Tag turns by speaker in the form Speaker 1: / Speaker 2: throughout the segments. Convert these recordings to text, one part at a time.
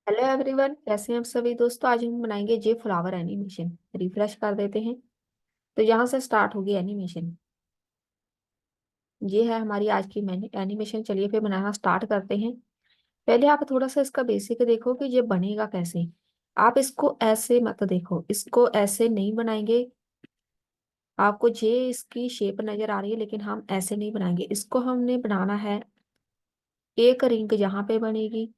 Speaker 1: Hello everyone, कैसे हैं आप सभी दोस्तों। आज हम बनाएंगे जे फ्लावर एनिमेशन। रिफ्रेश कर देते हैं। तो यहाँ से स्टार्ट होगी एनिमेशन। ये है हमारी आज की एनिमेशन। चलिए फिर बनाना स्टार्ट करते हैं। पहले आप थोड़ा सा इसका बेसिक देखो कि ये बनेगा कैसे। आप इसको ऐसे मत देखो, इसको ऐसे नहीं बनाएंगे। आपको जे इसकी शेप नजर आ रही है, लेकिन हम ऐसे नहीं बनाएंगे। इसको हमने बनाना है एक रिंग जहाँ पे बनेगी,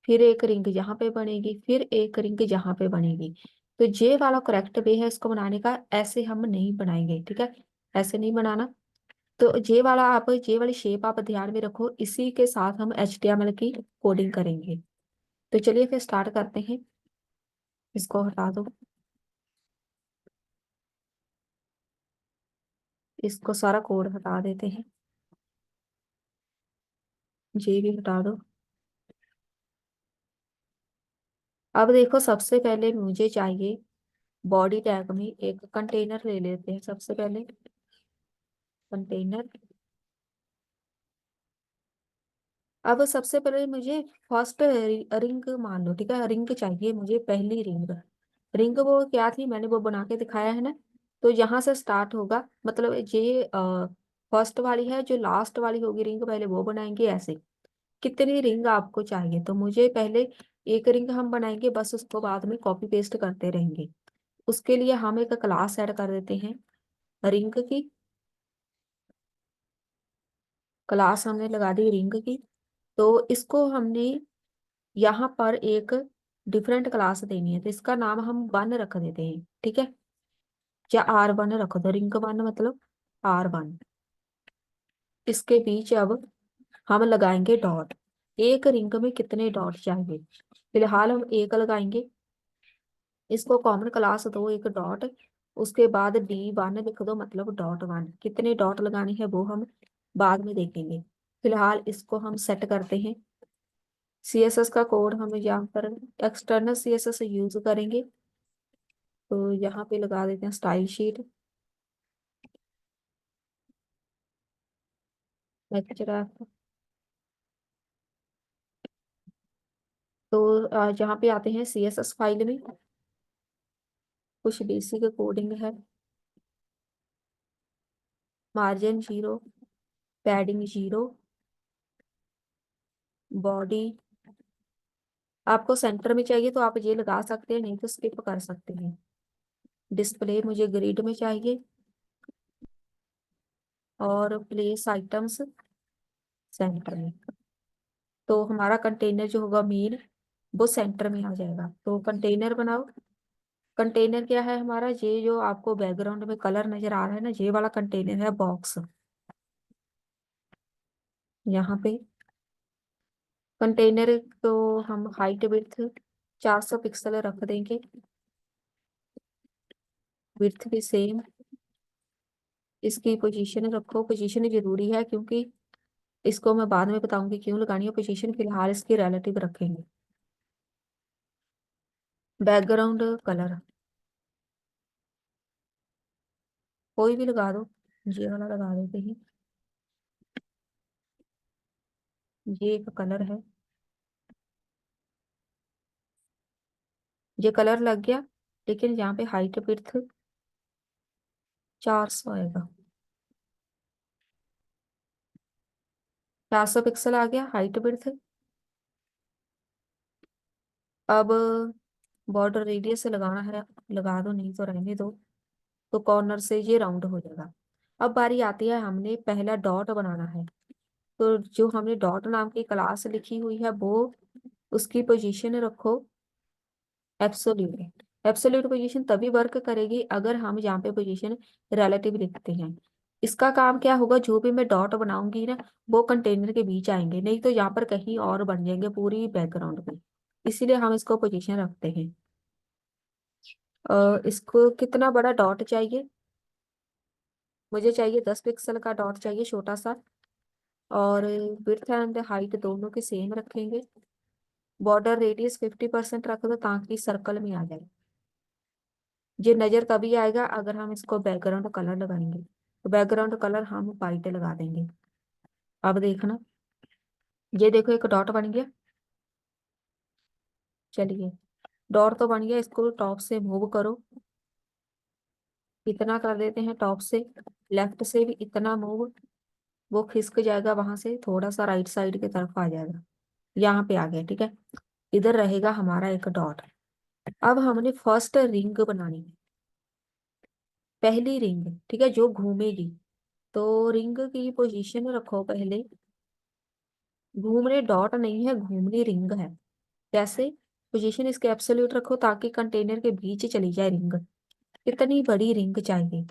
Speaker 1: फिर एक रिंग यहाँ पे बनेगी, फिर एक रिंग यहाँ पे बनेगी। तो जे वाला करेक्ट वे है इसको बनाने का। ऐसे हम नहीं बनाएंगे, ठीक है। ऐसे नहीं बनाना। तो जे वाली शेप आप ध्यान में रखो। इसी के साथ हम HTML की कोडिंग करेंगे। तो चलिए फिर स्टार्ट करते हैं। इसको हटा दो, इसको सारा कोड हटा देते हैं। जे भी हटा दो। अब देखो, सबसे पहले मुझे चाहिए बॉडी टैग में एक कंटेनर ले लेते हैं। सबसे पहले कंटेनर। अब सबसे पहले मुझे फर्स्ट रिंग मान लो, ठीक है। रिंग चाहिए मुझे, पहली रिंग। रिंग वो क्या थी, मैंने वो बना के दिखाया है ना। तो यहाँ से स्टार्ट होगा, मतलब ये फर्स्ट वाली है, जो लास्ट वाली होगी रिंग पहले वो बनाएंगे ऐसे। कितनी रिंग आपको चाहिए, तो मुझे पहले एक रिंग हम बनाएंगे, बस उसको बाद में कॉपी पेस्ट करते रहेंगे। उसके लिए हम एक क्लास ऐड कर देते हैं रिंग की। क्लास हमने लगा दी रिंग की। तो इसको हमने यहाँ पर एक डिफरेंट क्लास देनी है, तो इसका नाम हम वन रख देते हैं, ठीक है। या R1 रख दो, रिंग वन मतलब R1। इसके बीच अब हम लगाएंगे डॉट। एक रिंग में कितने डॉट चाहिए, फिलहाल हम एक लगाएंगे। इसको कॉमन क्लास दो एक डॉट। उसके बाद D1 लिख दो, मतलब .1। कितने डॉट लगाने हैं वो हम बाद में देखेंगे। फिलहाल इसको हम सेट करते हैं। CSS का कोड हम यहाँ पर एक्सटर्नल CSS यूज करेंगे। तो यहाँ पे लगा देते हैं स्टाइल शीट लेक्चर। तो यहाँ पे आते हैं CSS फाइल में। कुछ बेसिक कोडिंग है। मार्जिन 0, पैडिंग 0, बॉडी आपको सेंटर में चाहिए तो आप ये लगा सकते हैं, नहीं तो स्किप कर सकते हैं। डिस्प्ले मुझे ग्रिड में चाहिए, और प्लेस आइटम्स सेंटर में। तो हमारा कंटेनर जो होगा मेन, वो सेंटर में आ जाएगा। तो कंटेनर बनाओ। कंटेनर क्या है हमारा, ये जो आपको बैकग्राउंड में कलर नजर आ रहा है ना, ये वाला कंटेनर है बॉक्स। यहाँ पे कंटेनर को हम हाइट विड्थ 400 पिक्सल रख देंगे। विड्थ भी सेम। इसकी पोजीशन रखो, पोजीशन जरूरी है क्योंकि इसको मैं बाद में बताऊंगी क्यों लगानी है पोजीशन। फिलहाल इसकी रिलेटिव रखेंगे। बैकग्राउंड कलर कोई भी लगा दो, ये वाला लगा देते हैं। ये एक कलर है, ये कलर लग गया। लेकिन यहाँ पे हाइट विड्थ 400 आएगा। 400 पिक्सल आ गया हाइट विड्थ। अब बॉर्डर रेडियस लगाना है, लगा दो, नहीं तो रहने दो। तो कॉर्नर से ये राउंड हो जाएगा। अब बारी आती है, हमने पहला डॉट बनाना है। तो जो हमने डॉट नाम की क्लास लिखी हुई है वो, उसकी पोजीशन रखो एब्सोल्यूट। एब्सोल्यूट पोजीशन तभी वर्क करेगी अगर हम यहाँ पे पोजीशन रिलेटिव लिखते हैं। इसका काम क्या होगा, जो भी मैं डॉट बनाऊंगी ना, वो कंटेनर के बीच आएंगे, नहीं तो यहाँ पर कहीं और बन जाएंगे पूरी बैकग्राउंड में। इसीलिए हम इसको पोजीशन रखते हैं। इसको कितना बड़ा डॉट चाहिए, मुझे चाहिए 10 पिक्सल का डॉट चाहिए, छोटा सा। और विड्थ एंड हाइट दोनों के सेम रखेंगे। बॉर्डर रेडियस 50% रख दो ताकि सर्कल में आ जाए। ये नजर तभी आएगा अगर हम इसको बैकग्राउंड कलर लगाएंगे। तो बैकग्राउंड कलर हम वाइट लगा देंगे। अब देखना, ये देखो एक डॉट बन गया। चलिए, डॉट तो बन गया, इसको टॉप से मूव करो। इतना कर देते हैं टॉप से। लेफ्ट से भी इतना मूव, वो खिसक जाएगा, वहां से थोड़ा सा राइट साइड की तरफ आ जाएगा। यहाँ पे आ गया, ठीक है। इधर रहेगा हमारा एक डॉट। अब हमने फर्स्ट रिंग बनानी है, पहली रिंग, ठीक है, जो घूमेगी। तो रिंग की पोजीशन रखो पहले। घूमने डॉट नहीं है, घूमनी रिंग है। कैसे? पोजीशन इसके एब्सोल्यूट रखो ताकि कंटेनर के बीच चली जाए रिंग। कितनी बड़ी रिंग चाहिए?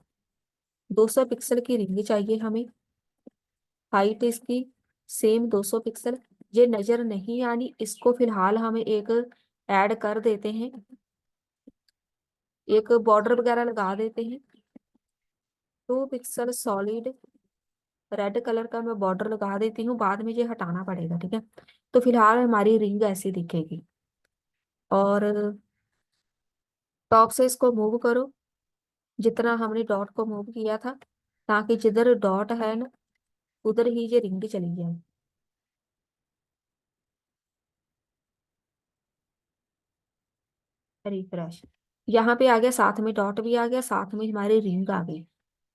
Speaker 1: 200 पिक्सल की रिंग चाहिए हमें। हाइट इसकी सेम 200 पिक्सल। ये नजर नहीं आनी, इसको फिलहाल हमें एक ऐड कर देते हैं, एक बॉर्डर वगैरह लगा देते हैं। 2 पिक्सल सॉलिड रेड कलर का मैं बॉर्डर लगा देती हूँ, बाद में ये हटाना पड़ेगा, ठीक है। तो फिलहाल हमारी रिंग ऐसी दिखेगी। और टॉप से इसको मूव करो, जितना हमने डॉट को मूव किया था, ताकि जिधर डॉट है ना, उधर ही ये रिंग चली जाए। रिफ्रेश। यहाँ पे आ गया, साथ में डॉट भी आ गया, साथ में हमारी रिंग आ गई।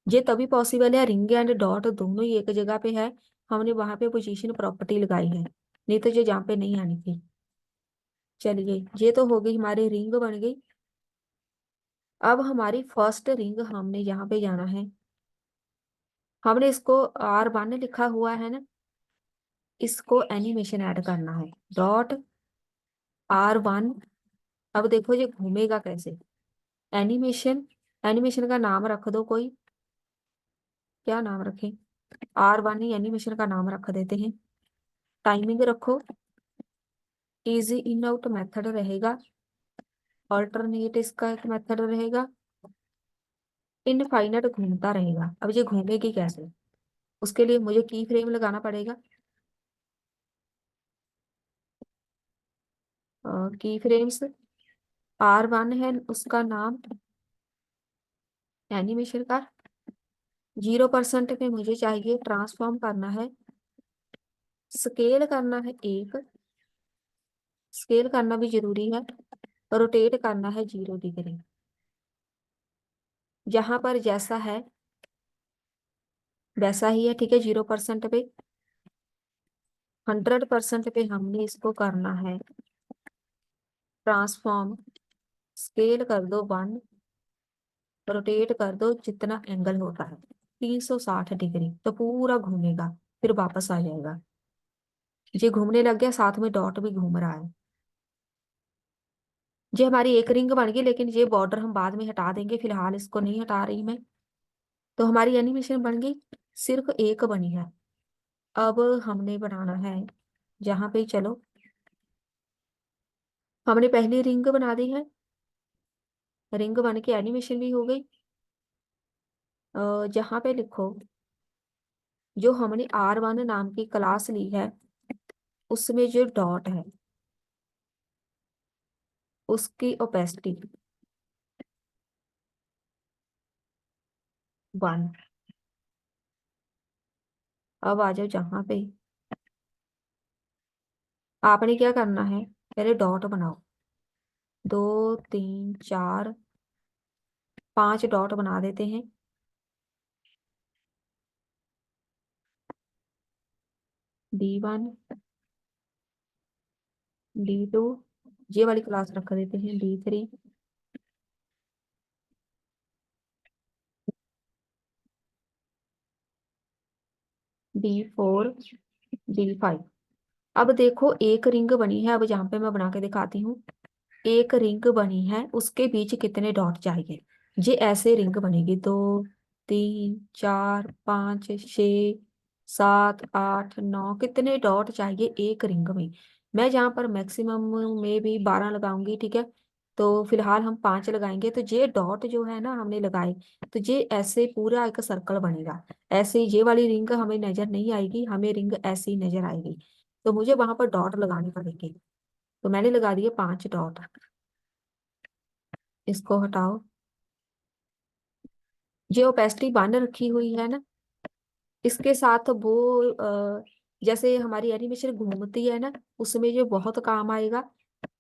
Speaker 1: ये तभी पॉसिबल है, रिंग एंड डॉट दोनों ही एक जगह पे है। हमने वहां पे पोजीशन प्रॉपर्टी लगाई है, नहीं तो ये जहाँ पे नहीं आनी थी। चलिए, ये तो हो गई, हमारी रिंग बन गई। अब हमारी फर्स्ट रिंग हमने यहाँ पे जाना है। हमने इसको R1 लिखा हुआ है ना, इसको एनिमेशन ऐड करना है। Dot R1। अब देखो ये घूमेगा कैसे। एनिमेशन, एनिमेशन का नाम रख दो कोई। क्या नाम रखें? R1 ही एनिमेशन का नाम रख देते हैं। टाइमिंग रखो, इजी इन आउट मेथड रहेगा। ऑल्टरनेट इसका एक मेथड रहेगा। इनफाइनाइट घूमता रहेगा। अब ये घूमेगी कैसे? उसके लिए मुझे की फ्रेम लगाना पड़ेगा। की फ्रेम्स R1 है उसका नाम, एनिमेशन का। 0% पे मुझे चाहिए, ट्रांसफॉर्म करना है, स्केल करना है एक, स्केल करना भी जरूरी है। रोटेट करना है 0 डिग्री। जहां पर जैसा है वैसा ही है, ठीक है। 0% पे, 100% पे हमने इसको करना है ट्रांसफॉर्म। स्केल कर दो 1, रोटेट कर दो जितना एंगल होता है, 360 डिग्री, तो पूरा घूमेगा, फिर वापस आ जाएगा। ये घूमने लग गया, साथ में डॉट भी घूम रहा है। ये हमारी एक रिंग बन गई, लेकिन ये बॉर्डर हम बाद में हटा देंगे, फिलहाल इसको नहीं हटा रही मैं। तो हमारी एनिमेशन बन गई, सिर्फ एक बनी है। अब हमने बनाना है, जहां पे चलो, हमने पहली रिंग बना दी है। रिंग बन के एनिमेशन भी हो गई। जहां पे लिखो, जो हमने R1 नाम की क्लास ली है, उसमें जो डॉट है उसकी ओपेसिटी 1। अब आ जाओ जहां पे आपने क्या करना है, पहले डॉट बनाओ। 2 3 4 5 डॉट बना देते हैं। D1, D2, ये वाली क्लास रख देते हैं, D3, D4, D5। अब देखो एक रिंग बनी है, अब जहाँ पे मैं बना के दिखाती हूँ। एक रिंग बनी है, उसके बीच कितने डॉट चाहिए? ये ऐसे रिंग बनेगी, 2 3 4 5 6 7 8 9, कितने डॉट चाहिए एक रिंग में? मैं जहाँ पर मैक्सिमम में भी 12 लगाऊंगी, ठीक है। तो फिलहाल हम 5 लगाएंगे। तो ये डॉट जो है ना हमने लगाए, तो ये ऐसे पूरा एक सर्कल बनेगा। ऐसे ये वाली रिंग हमें नजर नहीं आएगी, हमें रिंग ऐसी नजर आएगी। तो मुझे वहां पर डॉट लगाने पड़ेंगे। तो मैंने लगा दिए 5 डॉट। इसको हटाओ। ये ओपेसिटी 1 रखी हुई है ना, इसके साथ वो जैसे हमारी एनिमेशन घूमती है ना, उसमें जो बहुत काम आएगा,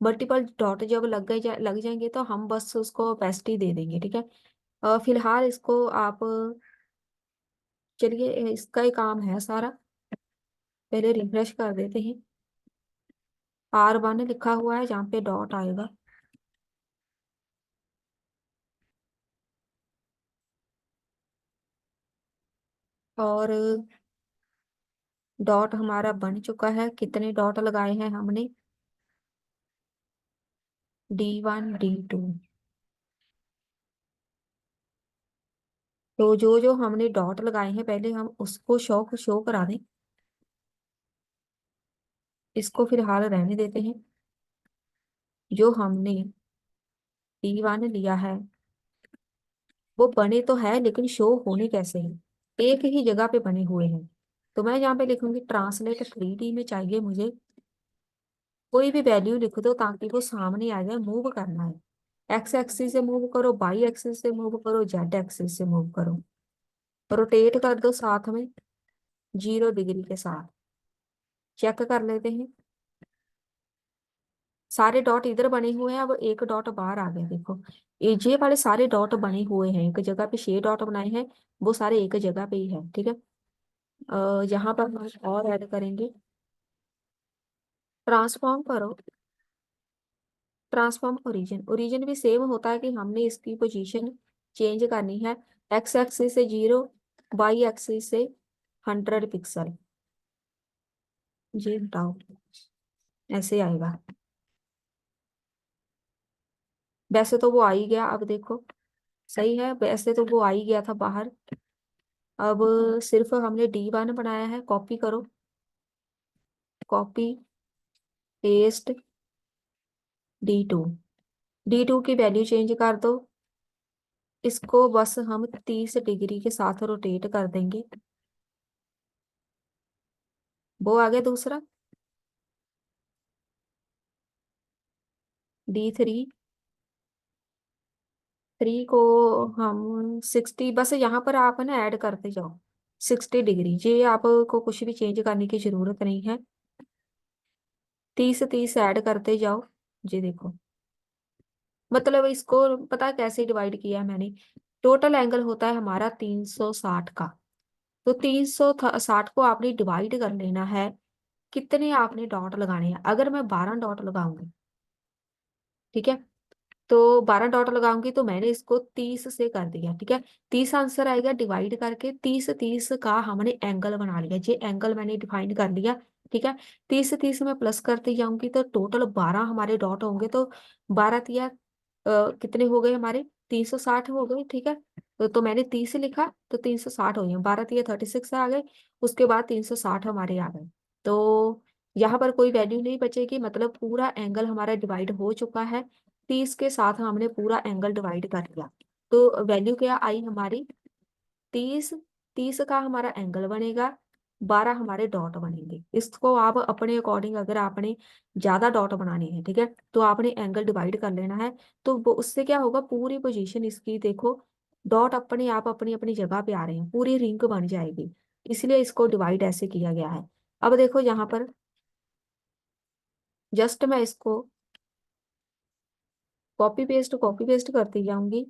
Speaker 1: मल्टीपल डॉट जब लग जाएंगे तो हम बस उसको ओपेसिटी दे देंगे, ठीक है। फिलहाल इसको आप, चलिए इसका ही काम है सारा, पहले रिफ्रेश कर देते हैं। R1 लिखा हुआ है जहाँ पे डॉट आएगा, और डॉट हमारा बन चुका है। कितने डॉट लगाए हैं हमने? D1 D2। तो जो जो हमने डॉट लगाए हैं पहले हम उसको शो करा दें। इसको फिलहाल रहने देते हैं। जो हमने D1 लिया है वो बने तो है, लेकिन शो होने कैसे हैं? एक ही जगह पे बने हुए हैं। तो मैं यहाँ पे लिखूंगी ट्रांसलेट 3D में चाहिए मुझे। कोई भी वैल्यू लिख दो ताकि वो सामने आ जाए। मूव करना है, एक्स एक्सिस से मूव करो, वाई एक्सिस से मूव करो, जेड एक्सिस से मूव करो। रोटेट कर दो साथ में 0 डिग्री के साथ। चेक कर लेते हैं। सारे डॉट इधर बने हुए हैं, अब एक डॉट बाहर आ गया देखो। ये वाले सारे डॉट बने हुए हैं एक जगह पे, 6 डॉट बनाए हैं, वो सारे एक जगह पे ही है, ठीक है। यहाँ पर हम और ऐड करेंगे। ट्रांसफॉर्म करो, ट्रांसफॉर्म ओरिजिन। ओरिजिन भी सेम होता है कि हमने इसकी पोजीशन चेंज करनी है। एक्स एक्सिस से 0, वाई एक्सिस से 100 पिक्सल। ये हटाओ, ऐसे आएगा। वैसे तो वो आ ही गया, अब देखो सही है। वैसे तो वो आ ही गया था बाहर। अब सिर्फ हमने D1 बनाया है। कॉपी करो, कॉपी पेस्ट D2। D2 की वैल्यू चेंज कर दो। इसको बस हम 30 डिग्री के साथ रोटेट कर देंगे। वो आ गया दूसरा। D3, 3 को हम 60, बस यहाँ पर आप ना ऐड करते जाओ 60 डिग्री। ये आपको कुछ भी चेंज करने की जरूरत नहीं है। 30 30 ऐड करते जाओ। जी देखो, मतलब इसको पता है कैसे डिवाइड किया है मैंने? टोटल एंगल होता है हमारा 360 का। तो 360 को आपने डिवाइड कर लेना है। कितने आपने डॉट लगाने हैं? अगर मैं 12 डॉट लगाऊंगी, ठीक है, तो 12 डॉट लगाऊंगी तो मैंने इसको 30 से कर दिया, ठीक है। 30 आंसर आएगा, डिवाइड करके 30 30 का हमने एंगल बना लिया। ये एंगल मैंने डिफाइन कर लिया, ठीक है। 30 30 में प्लस करते जाऊंगी तो टोटल 12 हमारे डॉट होंगे। तो 12 तिया कितने हो गए हमारे? 360 हो गए, ठीक है। तो मैंने 30 लिखा तो 360 हो गए। 12 तिया 36 आ गए, उसके बाद 360 हमारे आ गए। तो यहाँ पर कोई वैल्यू नहीं बचेगी, मतलब पूरा एंगल हमारा डिवाइड हो चुका है। 30 के साथ हमने पूरा एंगल डिवाइड कर लिया। तो वैल्यू क्या आई हमारी? 30। 30 का हमारा एंगल बनेगा, 12 हमारे डॉट बनेंगे। इसको आप अपने अकॉर्डिंग, अगर आपने ज्यादा डॉट बनाने हैं, ठीक है, तो आपने एंगल डिवाइड कर लेना है। तो वो उससे क्या होगा, पूरी पोजीशन इसकी देखो, डॉट अपने आप अपनी अपनी जगह पे आ रहे हैं, पूरी रिंग बन जाएगी। इसलिए इसको डिवाइड ऐसे किया गया है। अब देखो यहाँ पर जस्ट मैं इसको कॉपी पेस्ट करती जाऊंगी,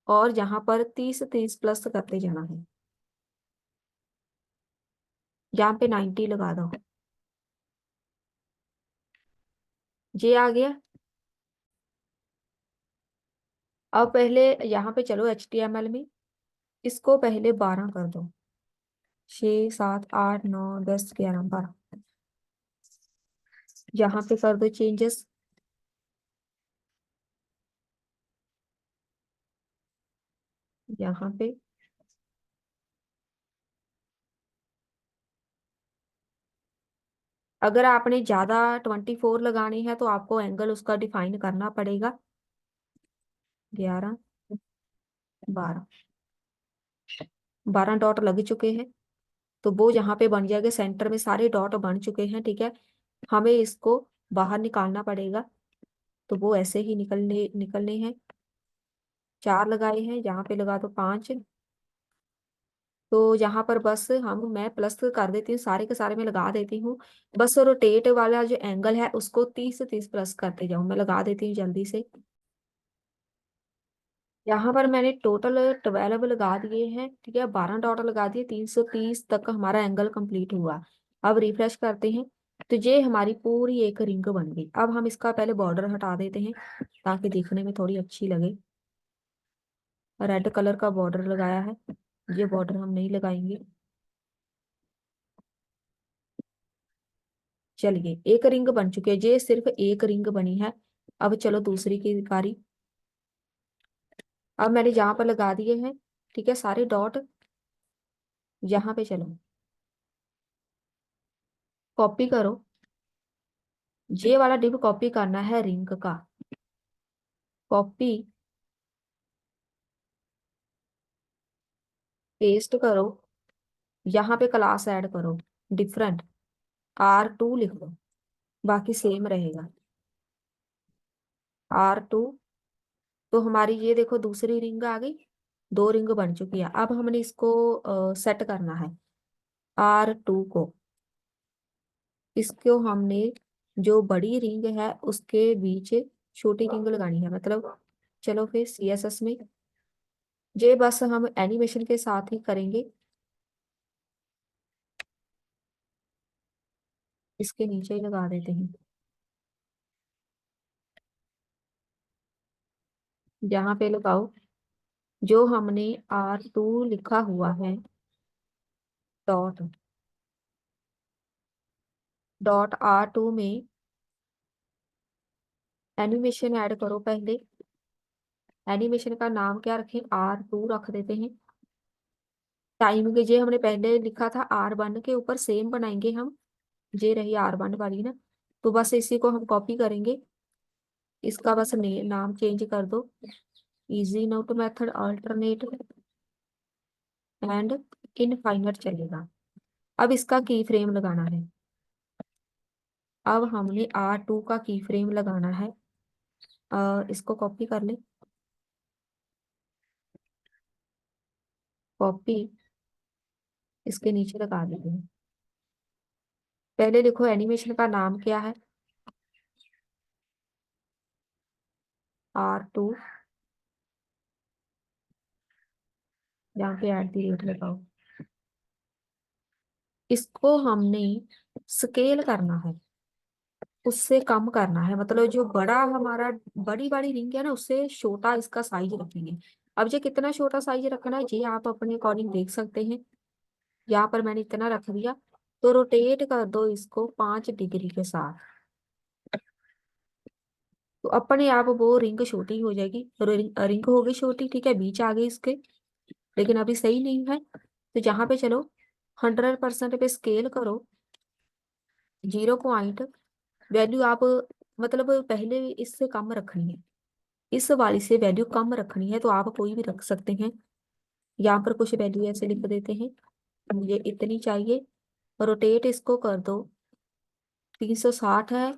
Speaker 1: और यहाँ पर 30 30 प्लस करते जाना है। यहाँ पे 90 लगा दो। ये आ गया। अब पहले यहाँ पे चलो HTML में, इसको पहले 12 कर दो। 6 7 8 9 10 11 12। यहाँ पे कर दो चेंजेस। यहाँ पे अगर आपने ज्यादा 24 लगानी है तो आपको एंगल उसका डिफाइन करना पड़ेगा। 11 12, 12 डॉट लग चुके हैं। तो वो यहाँ पे बन जाएगा, सेंटर में सारे डॉट बन चुके हैं, ठीक है। हमें इसको बाहर निकालना पड़ेगा। तो वो ऐसे ही निकलने निकलने हैं। 4 लगाए हैं, यहाँ पे लगा दो 5। तो यहाँ पर बस मैं प्लस कर देती हूँ, सारे के सारे में लगा देती हूँ। बस रोटेट वाला जो एंगल है उसको 30 से 30 प्लस करते जाऊँ, मैं लगा देती हूँ जल्दी से। यहाँ पर मैंने टोटल 12 लगा दिए हैं, ठीक है, 12 डॉट लगा दिए, 330 तक हमारा एंगल कंप्लीट हुआ। अब रिफ्रेश करते हैं, तो ये हमारी पूरी एक रिंग बन गई। अब हम इसका पहले बॉर्डर हटा देते हैं ताकि दिखने में थोड़ी अच्छी लगे। रेड कलर का बॉर्डर लगाया है, ये बॉर्डर हम नहीं लगाएंगे। चलिए, एक रिंग बन चुकी है, ये सिर्फ एक रिंग बनी है। अब चलो दूसरी की बारी। अब मैंने यहाँ पर लगा दिए हैं, ठीक है, सारे डॉट। यहाँ पे चलो, कॉपी करो, ये वाला डिव कॉपी करना है रिंग का। कॉपी, पेस्ट करो, यहाँ पे क्लास ऐड करो, डिफरेंट, R2 लिख दो, बाकी सेम रहेगा, R2। तो हमारी ये देखो दूसरी रिंग आ गई, दो रिंग बन चुकी है। अब हमने इसको सेट करना है, R2 को। इसको हमने, जो बड़ी रिंग है उसके बीच छोटी रिंग लगानी है, मतलब चलो फिर CSS में, ये बस हम एनिमेशन के साथ ही करेंगे। इसके नीचे ही लगा देते हैं, यहाँ पे लगाओ, जो हमने R2 लिखा हुआ है, डॉट, R2 में एनिमेशन ऐड करो पहले। एनिमेशन का नाम क्या रखें, R2 रख देते हैं। टाइम के जे हमने पहले लिखा था R1 के ऊपर, सेम बनाएंगे हम। जे रही R1 वाली ना, तो बस इसी को हम कॉपी करेंगे। इसका बस नाम चेंज कर दो, easy note method alternate and infinite चलेगा। अब इसका की फ्रेम लगाना है। अब हमने R2 का की फ्रेम लगाना है। इसको कॉपी कर ले, कॉपी, इसके नीचे लगा देते हैं। पहले लिखो एनिमेशन का नाम क्या है, R2, यहाँ पे @ लगाओ। इसको हमने स्केल करना है, उससे कम करना है, मतलब जो बड़ा हमारा, बड़ी बड़ी रिंग है ना, उससे छोटा इसका साइज रखेंगे। अब ये कितना छोटा साइज रखना है ये आप अपने अकॉर्डिंग देख सकते हैं। यहाँ पर मैंने इतना रख दिया, तो रोटेट कर दो इसको 5 डिग्री के साथ। तो अपने आप वो रिंग छोटी हो जाएगी, रिंग होगी छोटी, ठीक है, बीच आ गई इसके। लेकिन अभी सही नहीं है, तो यहाँ पे चलो 100% पे स्केल करो, 0 वैल्यू आप, मतलब पहले इससे कम रखनी है, इस वाली से वैल्यू कम रखनी है, तो आप कोई भी रख सकते हैं। यहाँ पर कुछ वैल्यू ऐसे लिख देते हैं, मुझे इतनी चाहिए। रोटेट इसको कर दो, 360 है,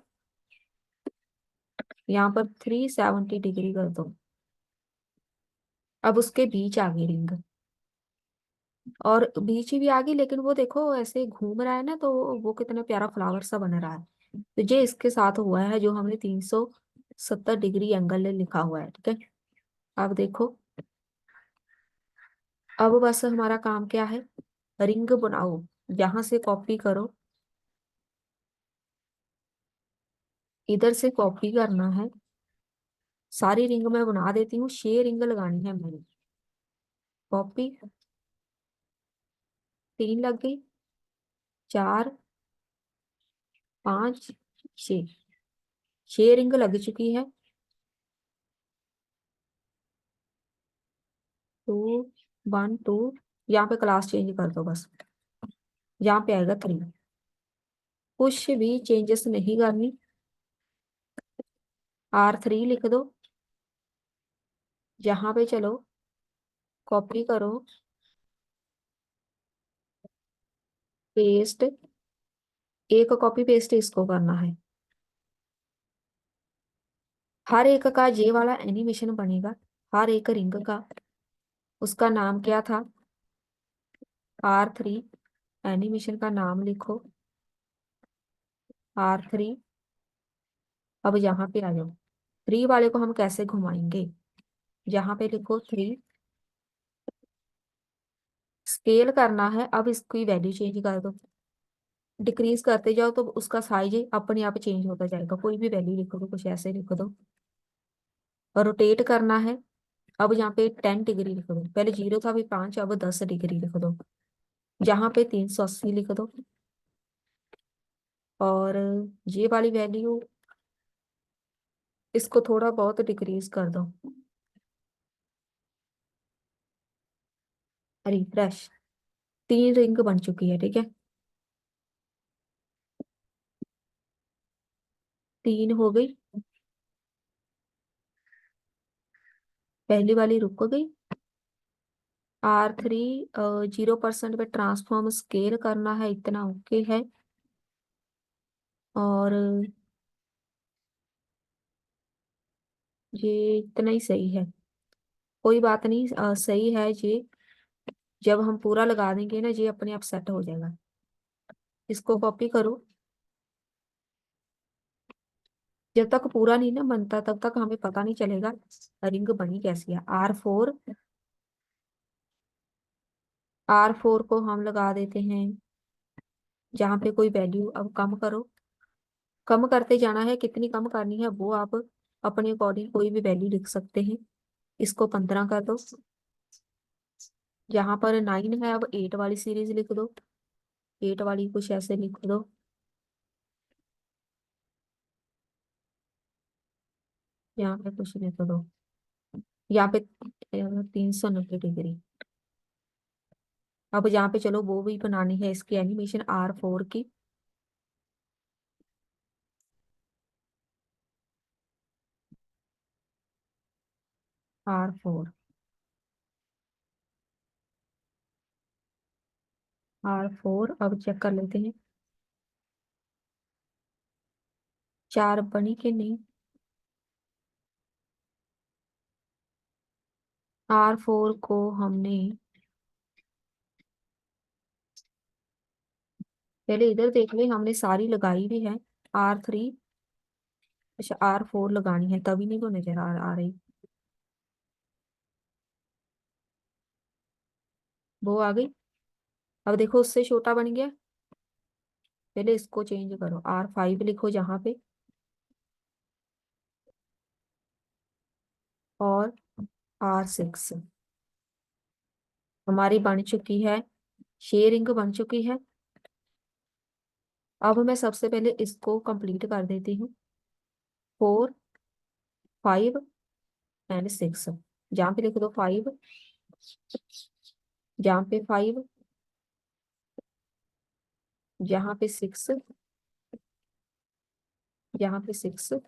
Speaker 1: यहाँ पर 370 डिग्री कर दो। अब उसके बीच आ गई रिंग, और बीच ही भी आ गई, लेकिन वो देखो ऐसे घूम रहा है ना, तो वो कितना प्यारा फ्लावर सा बन रहा है। तो ये इसके साथ हुआ है जो हमने 370 डिग्री एंगल ने लिखा हुआ है, ठीक है। अब देखो, अब बस हमारा काम क्या है, रिंग बनाओ, यहाँ से कॉपी करो, इधर से कॉपी करना है, सारी रिंग मैं बना देती हूँ, 6 रिंग लगानी है मैंने। कॉपी, 3 लग गई, 4, 5, 6, 6 रिंग लग चुकी है। 2, 1, 2, यहाँ पे क्लास चेंज कर दो बस, यहाँ पे आएगा 3, कुछ भी चेंजेस नहीं करनी। R3 लिख दो, यहाँ पे चलो, कॉपी करो, पेस्ट, एक कॉपी पेस्ट इसको करना है। हर एक का ये वाला एनिमेशन बनेगा, हर एक रिंग का। उसका नाम क्या था, R3, एनिमेशन का नाम लिखो R3। अब यहाँ पे आ जाओ, 3 वाले को हम कैसे घुमाएंगे, यहाँ पे लिखो 3। स्केल करना है, अब इसकी वैल्यू चेंज कर दो, डिक्रीज करते जाओ तो उसका साइज अपने आप चेंज होता जाएगा, कोई भी वैल्यू लिख दो, कुछ ऐसे लिख दो। और रोटेट करना है, अब यहाँ पे 10 डिग्री लिख दो, पहले 0 था अभी 5, अब 10 डिग्री लिख दो, यहाँ पे 380 लिख दो। और ये वाली वैल्यू, इसको थोड़ा बहुत डिक्रीज कर दो, रिफ्रेश। 3 रिंग बन चुकी है, ठीक है, 3 हो गई, पहली वाली रुक गई। R3 0% पे ट्रांसफॉर्म स्केल करना है, इतना ओके है। और ये इतना ही सही है, कोई बात नहीं, सही है ये। जब हम पूरा लगा देंगे ना, ये अपने आप सेट हो जाएगा। इसको कॉपी करो, जब तक पूरा नहीं ना बनता तब तक हमें पता नहीं चलेगा रिंग बनी कैसी है। R4 को हम लगा देते हैं जहाँ पे कोई वैल्यू, अब कम करो, कम करते जाना है, कितनी कम करनी है वो आप अपने अकॉर्डिंग कोई भी वैल्यू लिख सकते हैं। इसको 15 कर दो, यहाँ पर 9 है, अब 8 वाली सीरीज लिख दो, 8 वाली कुछ ऐसे लिख दो। यहाँ पे कुछ लिख दो, यहाँ पे 390 डिग्री। अब यहाँ पे चलो वो भी बनानी है इसकी एनिमेशन R4 की। R4, R4 अब चेक कर लेते हैं 4 बनी कि नहीं। R4 को हमने पहले इधर देख ले, हमने सारी लगाई भी है। R3, अच्छा R4 लगानी है, तभी नहीं वो नजर आ रही। वो आ गई, अब देखो उससे छोटा बन गया। पहले इसको चेंज करो, R5 लिखो जहाँ पे, और R6। हमारी बन चुकी है, शेयरिंग बन चुकी है। अब मैं सबसे पहले इसको कंप्लीट कर देती हूँ, 4, 5 एंड 6। जहाँ पे लिख दो 5, जहाँ पे 5, यहाँ पे 6, यहाँ पे 6।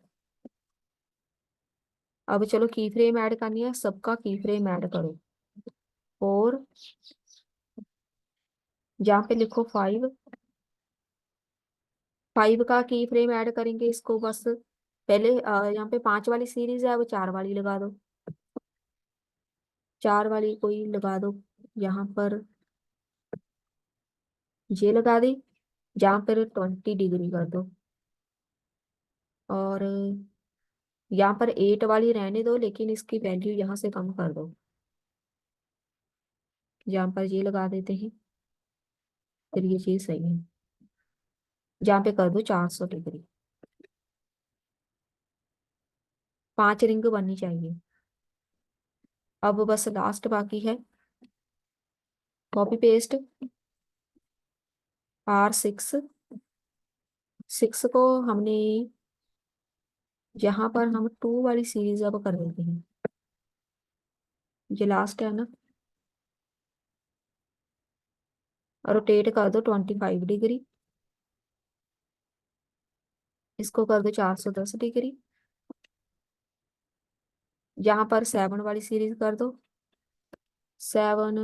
Speaker 1: अब चलो की फ्रेम ऐड करनी है, सबका की फ्रेम ऐड करो। 4, जहाँ पे लिखो 5, 5 का की फ्रेम ऐड करेंगे इसको बस। पहले यहाँ पे 5 वाली सीरीज है, अब 4 वाली लगा दो, 4 वाली कोई लगा दो, यहाँ पर ये लगा दी, जहाँ पर 20 डिग्री कर दो। और यहाँ पर 8 वाली रहने दो, लेकिन इसकी वैल्यू यहाँ से कम कर दो, यहाँ पर ये लगा देते हैं, फिर ये चीज सही है। जहाँ पे कर दो 400 डिग्री। 5 रिंग बननी चाहिए। अब बस लास्ट बाकी है, कॉपी पेस्ट। R6, 6 को हमने यहाँ पर हम 2 वाली सीरीज अब कर देते हैं, ये लास्ट है ना। रोटेट कर दो 25 डिग्री, इसको कर दो 410 डिग्री। यहाँ पर 7 वाली सीरीज कर दो, 7,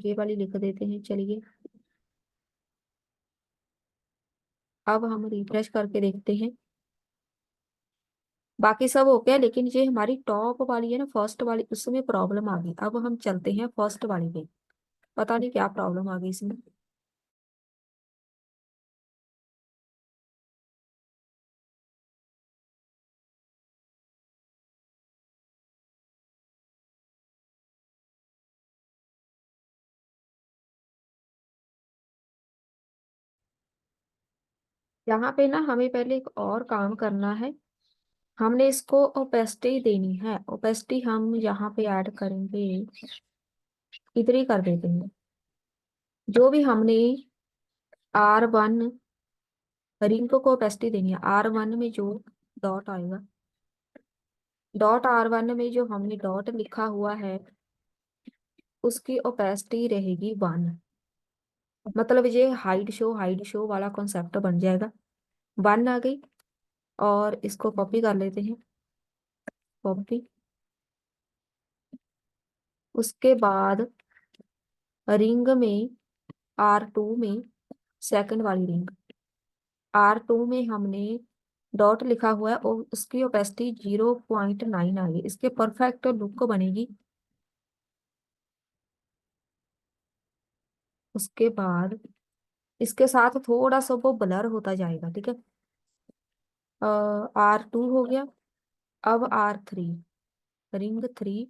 Speaker 1: ये वाली लिख देते हैं चलिए। अब हम रिफ्रेश करके देखते हैं, बाकी सब हो गया, लेकिन ये हमारी टॉप वाली है ना, फर्स्ट वाली, उसमें प्रॉब्लम आ गई। अब हम चलते हैं फर्स्ट वाली पे, पता नहीं क्या प्रॉब्लम आ गई इसमें। यहाँ पे ना हमें पहले एक और काम करना है। हमने इसको ओपेसिटी देनी है। ओपेसिटी हम यहाँ पे ऐड करेंगे, इधर ही कर देते हैं। जो भी हमने R1 रिंग को ओपेसिटी देनी है, R1 में जो डॉट आएगा, डॉट R1 में जो हमने डॉट लिखा हुआ है उसकी ओपेसिटी रहेगी 1। मतलब ये हाइड शो वाला कॉन्सेप्ट बन जाएगा। 1 आ गई। और इसको कॉपी कर लेते हैं। कॉपी। उसके बाद रिंग में R2 में, सेकंड वाली रिंग R2 में हमने डॉट लिखा हुआ है और उसकी ओपेसिटी 0.9 आ गई। इसके परफेक्ट लुक बनेगी। उसके बाद इसके साथ थोड़ा सा वो ब्लर होता जाएगा, ठीक है। R2 हो गया। अब R3, रिंग 3,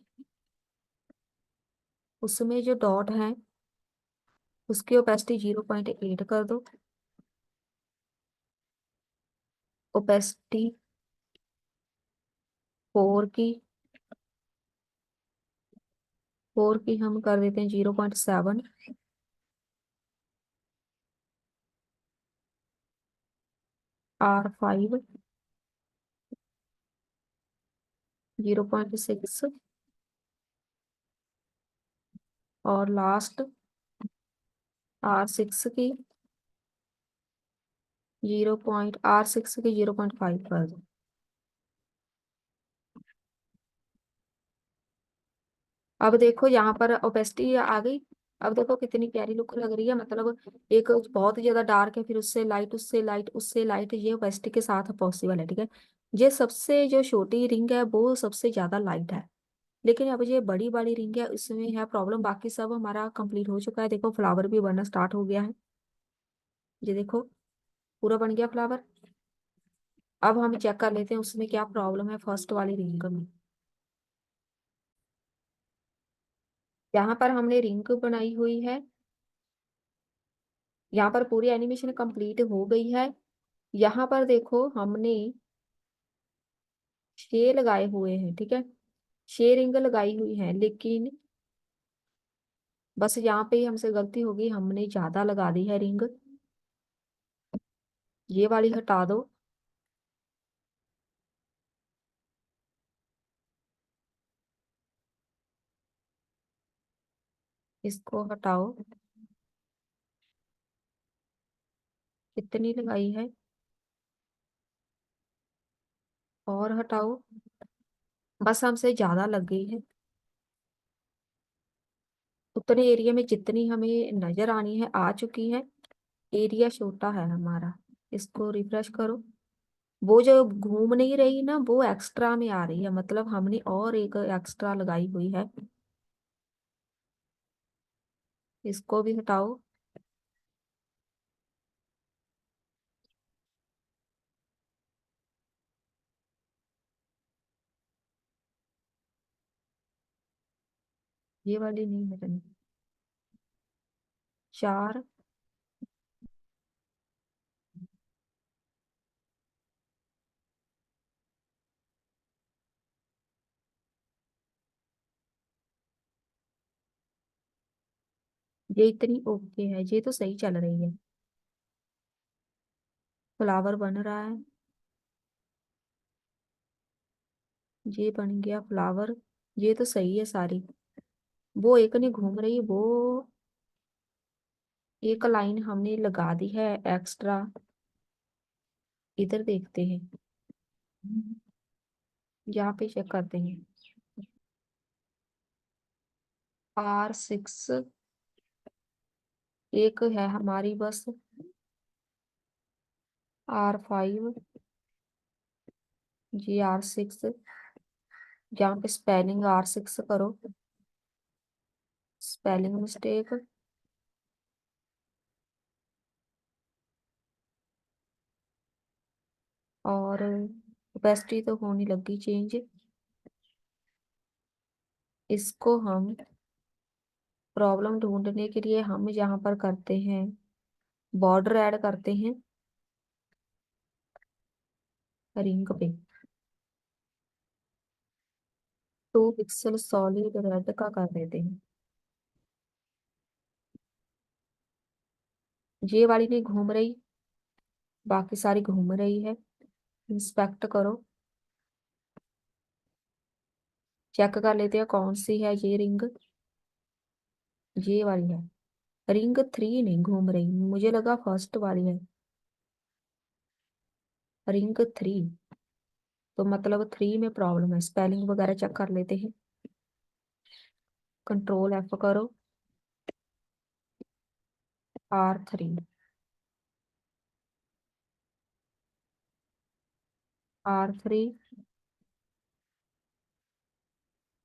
Speaker 1: उसमें जो डॉट है उसकी ओपेसिटी 0.8 कर दो। ओपेसिटी 4 की, 4 की हम कर देते हैं 0.7। R5 0.6। और लास्ट R6 की, 0.5 कर दो। अब देखो यहाँ पर ओपेसिटी आ गई। अब देखो कितनी प्यारी लुक लग रही है। मतलब एक बहुत ज्यादा डार्क है, फिर उससे लाइट, उससे लाइट, उससे लाइट, ये ओपेसिटी के साथ पॉसिबल है, ठीक है। ये सबसे जो छोटी रिंग है वो सबसे ज्यादा लाइट है। लेकिन अब ये बड़ी बड़ी रिंग है, इसमें है प्रॉब्लम। बाकी सब हमारा कंप्लीट हो चुका है। देखो फ्लावर भी बनना स्टार्ट हो गया है। ये देखो पूरा बन गया फ्लावर। अब हम चेक कर लेते हैं उसमें क्या प्रॉब्लम है फर्स्ट वाली रिंग में। यहाँ पर हमने रिंग बनाई हुई है। यहाँ पर पूरी एनिमेशन कंप्लीट हो गई है। यहाँ पर देखो हमने 6 लगाए हुए हैं, ठीक है। 6 रिंग लगाई हुई है, लेकिन बस यहाँ पे ही हमसे गलती होगी, हमने ज्यादा लगा दी है रिंग। ये वाली हटा दो। इसको हटाओ। कितनी लगाई है? और हटाओ। बस हमसे ज्यादा लग गई है। उतने एरिया में जितनी हमें नजर आनी है आ चुकी है। एरिया छोटा है हमारा। इसको रिफ्रेश करो। वो जो घूम नहीं रही ना, वो एक्स्ट्रा में आ रही है। मतलब हमने और एक एक्स्ट्रा लगाई हुई है। इसको भी हटाओ। ये वाली नहीं हटनी। 4। ये इतनी ओके है, ये तो सही चल रही है। फ्लावर बन रहा है। ये बन गया फ्लावर। ये तो सही है सारी। वो एक नहीं घूम रही, वो एक लाइन हमने लगा दी है एक्स्ट्रा। इधर देखते हैं। यहाँ पे चेक करते हैं। R6 एक है हमारी बस। R5, GR6। यहाँ पे स्पेलिंग R6 करो। Spelling mistake. ओपेसिटी तो होने लगी चेंज। इसको हम प्रॉब्लम ढूंढने के लिए हम यहाँ पर करते हैं, बॉर्डर ऐड करते हैं रिंग पे। 2 पिक्सल सॉलिड रेड का कर देते हैं। ये वाली नहीं घूम रही, बाकी सारी घूम रही है। इंस्पेक्ट करो, चेक कर लेते हैं कौन सी है ये रिंग। ये वाली है। रिंग 3 नहीं घूम रही, मुझे लगा फर्स्ट वाली है। रिंग 3, तो मतलब 3 में प्रॉब्लम है। स्पेलिंग वगैरह चेक कर लेते हैं। Ctrl F करो। R3। R3।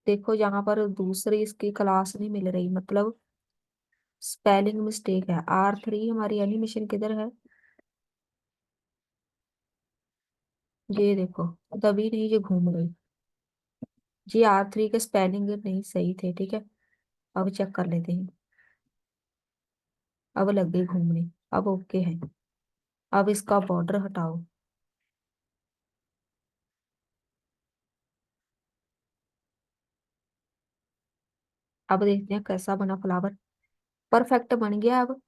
Speaker 1: देखो यहाँ पर दूसरी इसकी क्लास नहीं मिल रही, मतलब स्पेलिंग मिस्टेक है। R3 हमारी एनिमेशन किधर है? ये देखो, तभी नहीं ये घूम रही। जी R3 के स्पेलिंग नहीं सही थे, ठीक है। अब चेक कर लेते हैं। अब लग गई घूमने। अब ओके है। अब इसका बॉर्डर हटाओ। अब देखते हैं कैसा बना फ्लावर। परफेक्ट बन गया। अब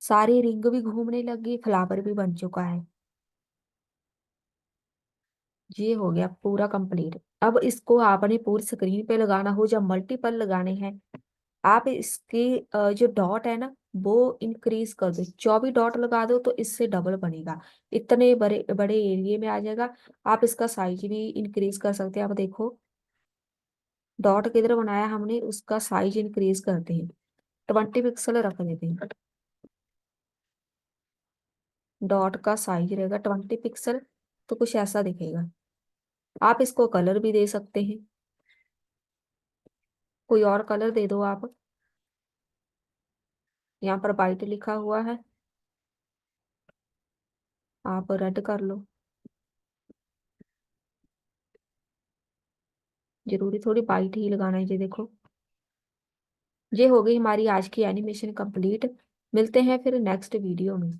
Speaker 1: सारी रिंग भी घूमने लगी, फ्लावर भी बन चुका है। ये हो गया पूरा कंप्लीट। अब इसको आपने पूरी स्क्रीन पे लगाना हो या मल्टीपल लगाने हैं, आप इसके जो डॉट है ना वो इंक्रीज कर दो। 24 डॉट लगा दो तो इससे डबल बनेगा। इतने बड़े बड़े एरिया में आ जाएगा। आप इसका साइज भी इंक्रीज कर सकते हैं। आप देखो, डॉट किधर बनाया हमने, उसका साइज इंक्रीज करते हैं। 20 पिक्सल रख देते हैं। डॉट का साइज रहेगा 20 पिक्सल, तो कुछ ऐसा दिखेगा। आप इसको कलर भी दे सकते हैं, कोई और कलर दे दो आप। यहाँ पर वाइट लिखा हुआ है, आप रेड कर लो। जरूरी थोड़ी वाइट ही लगाना है। ये देखो, ये हो गई हमारी आज की एनिमेशन कंप्लीट। मिलते हैं फिर नेक्स्ट वीडियो में।